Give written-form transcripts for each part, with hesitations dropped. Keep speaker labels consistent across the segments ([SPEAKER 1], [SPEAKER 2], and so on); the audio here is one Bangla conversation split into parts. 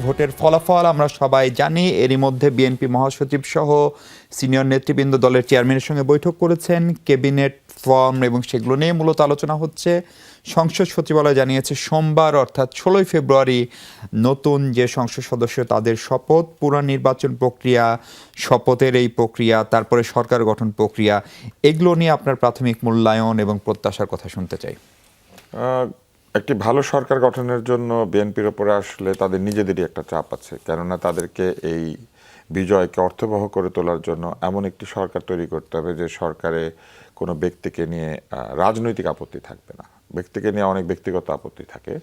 [SPEAKER 1] ভোটের ফলাফল আমরা সবাই জানি। এরই মধ্যে বিএনপি মহাসচিব সহ সিনিয়র নেতৃবৃন্দ দলের চেয়ারম্যানের সঙ্গে বৈঠক করেছেন। ক্যাবিনেট ফর্ম এবং সেগুলো নিয়ে মূলত আলোচনা হচ্ছে। সংসদ সচিবালয় জানিয়েছে সোমবার অর্থাৎ 16 ফেব্রুয়ারি নতুন যে সংসদ সদস্য তাদের শপথ, পুনর্নির্বাচন প্রক্রিয়া, শপথের এই প্রক্রিয়া, তারপরে সরকার গঠন প্রক্রিয়া, এগুলো নিয়ে আপনার প্রাথমিক মূল্যায়ন এবং প্রত্যাশার কথা শুনতে চাই।
[SPEAKER 2] একটি ভালো সরকার গঠনের জন্য বিএনপির ওপরে আসলে তাদের নিজেদেরই একটা চাপ আছে, কেননা তাদেরকে এই বিজয়কে অর্থবহ করে তোলার জন্য এমন একটি সরকার তৈরি করতে হবে যে সরকারে কোনো ব্যক্তিকে নিয়ে রাজনৈতিক আপত্তি থাকবে না। ব্যক্তিকে নিয়ে অনেক ব্যক্তিগত আপত্তি থাকে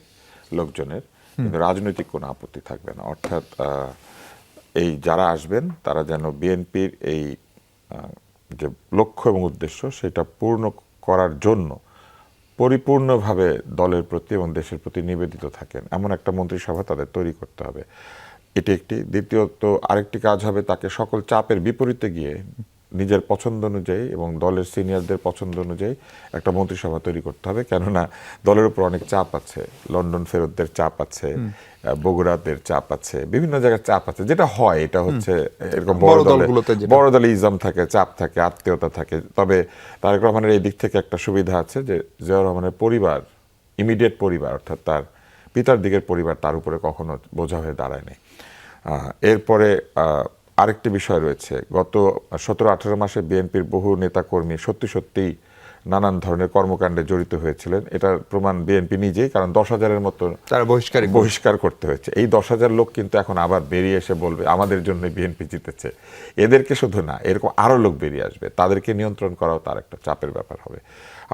[SPEAKER 2] লোকজনের, কিন্তু রাজনৈতিক কোনো আপত্তি থাকবে না। অর্থাৎ এই যারা আসবেন তারা যেন বিএনপির এই যে লক্ষ্য এবং উদ্দেশ্য সেটা পূর্ণ করার জন্য পরিপূর্ণভাবে দলের প্রতি এবং দেশের প্রতি নিবেদিত থাকেন এমন একটা মন্ত্রিসভা তাদের তৈরি করতে হবে। এটি একটি। দ্বিতীয়ত আরেকটি কাজ হবে তাকে সকল চাপের বিপরীতে গিয়ে নিজের পছন্দ অনুযায়ী এবং দলের সিনিয়রদের পছন্দ অনুযায়ী একটা মন্ত্রিসভা তৈরি করতে হবে, কেননা দলের উপর অনেক চাপ আছে। লন্ডন ফেরতদের চাপ আছে, বগুড়াদের চাপ আছে, বিভিন্ন জায়গায় চাপ আছে। যেটা হয় এটা হচ্ছে এরকম বড় দলে ইজম থাকে, চাপ থাকে, আত্মীয়তা থাকে। তবে তারেক রহমানের এই দিক থেকে একটা সুবিধা আছে যে জিয়াউর রহমানের পরিবার, ইমিডিয়েট পরিবার অর্থাৎ তার পিতার দিকের পরিবার তার উপরে কখনো বোঝা হয়ে দাঁড়ায়নি। এরপরে আরেকটি বিষয় রয়েছে, গত 17-18 মাসে বিএনপির বহু নেতাকর্মী সত্যিই নানান ধরনের কর্মকাণ্ডে জড়িত হয়েছিলেন। এটার প্রমাণ বিএনপি নিজেই, কারণ 10,000-এর মতো
[SPEAKER 1] তারা
[SPEAKER 2] বহিষ্কার করতে হয়েছে। এই 10,000 লোক কিন্তু এখন আবার বেরিয়ে এসে বলবে আমাদের জন্য বিএনপি জিতেছে। এদেরকে শুধু না, এরকম আরও লোক বেরিয়ে আসবে, তাদেরকে নিয়ন্ত্রণ করাও তার একটা চাপের ব্যাপার হবে।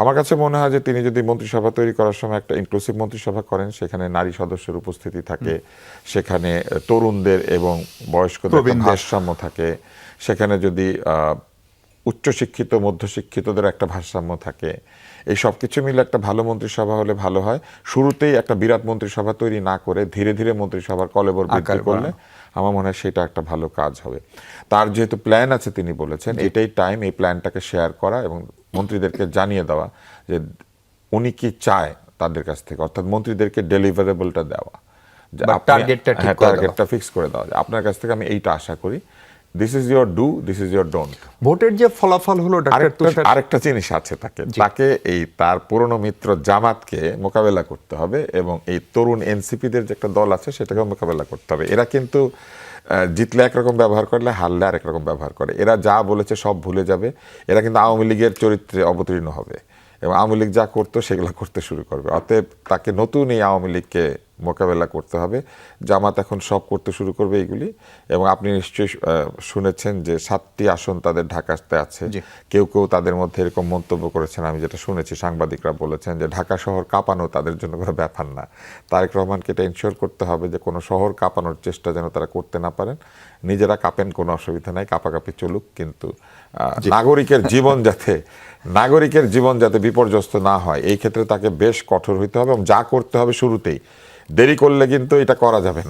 [SPEAKER 2] আমার কাছে মনে হয় যে তিনি যদি মন্ত্রিসভা তৈরি করার সময় একটা ইনক্লুসিভ মন্ত্রিসভা করেন, সেখানে নারী সদস্যের উপস্থিতি থাকে, সেখানে তরুণদের এবং বয়স্কদের ভারসাম্য থাকে, সেখানে যদি উচ্চশিক্ষিত মধ্যশিক্ষিতদের একটা ভারসাম্য থাকে, এই সব কিছু মিলে একটা ভালো মন্ত্রিসভা হলে ভালো হয়। শুরুতেই একটা বিরাট মন্ত্রিসভা তৈরি না করে ধীরে ধীরে মন্ত্রিসভার কলেবর বৃদ্ধি করলে আমার মনে হয় সেটা একটা ভালো কাজ হবে। তার যেহেতু প্ল্যান আছে, তিনি বলেছেন এটাই টাইম এই প্ল্যানটাকে শেয়ার করা এবং মন্ত্রীদেরকে জানিয়ে দেওয়া যে উনি কি চায় তাদের কাছ থেকে, অর্থাৎ মন্ত্রীদেরকে ডেলিভারেবলটা দেওয়া, টার্গেটটা ফিক্স করে দেওয়া, আপনার কাছ থেকে আমি এইটা আশা করি, this is your do, this is your don't.
[SPEAKER 1] ভোটের যে ফলাফল হলো,
[SPEAKER 2] আরেকটা জিনিস আছে, তাকে এই তার পুরনো মিত্র জামাতকে মোকাবেলা করতে হবে এবং এই তরুণ এনসিপিদের যে একটা দল আছে সেটাকে মোকাবেলা করতে হবে। এরা কিন্তু জিতলে একরকম ব্যবহার করলে, হারলে আরেক রকম ব্যবহার করে। এরা যা বলেছে সব ভুলে যাবে। এরা কিন্তু আওয়ামী লীগের চরিত্রে অবতীর্ণ হবে এবং আওয়ামী লীগ যা করতো সেগুলো করতে শুরু করবে। অতএব তাকে নতুন এই আওয়ামী লীগকে মোকাবেলা করতে হবে। জামাত এখন সব করতে শুরু করবে এইগুলি। এবং আপনি নিশ্চয়ই শুনেছেন যে 7টি আসন তাদের ঢাকাতে আছে। কেউ তাদের মধ্যে এরকম মন্তব্য করেছেন, আমি যেটা শুনেছি, সাংবাদিকরা বলেছেন যে ঢাকা শহর কাঁপানো তাদের জন্য কোনো ব্যাপার না। তারেক রহমানকে এটা ইনশিওর করতে হবে যে কোনো শহর কাঁপানোর চেষ্টা যেন তারা করতে না পারেন। নিজেরা কাঁপেন, কোনো অসুবিধা নাই, কাঁপাকাঁপি চলুক, কিন্তু নাগরিকের জীবন যাতে বিপর্যস্ত না হয় এই ক্ষেত্রে তাকে বেশ কঠোর হইতে হবে এবং যা করতে হবে শুরুতেই। দেরি করলে কিন্তু এটা করা যাবে না।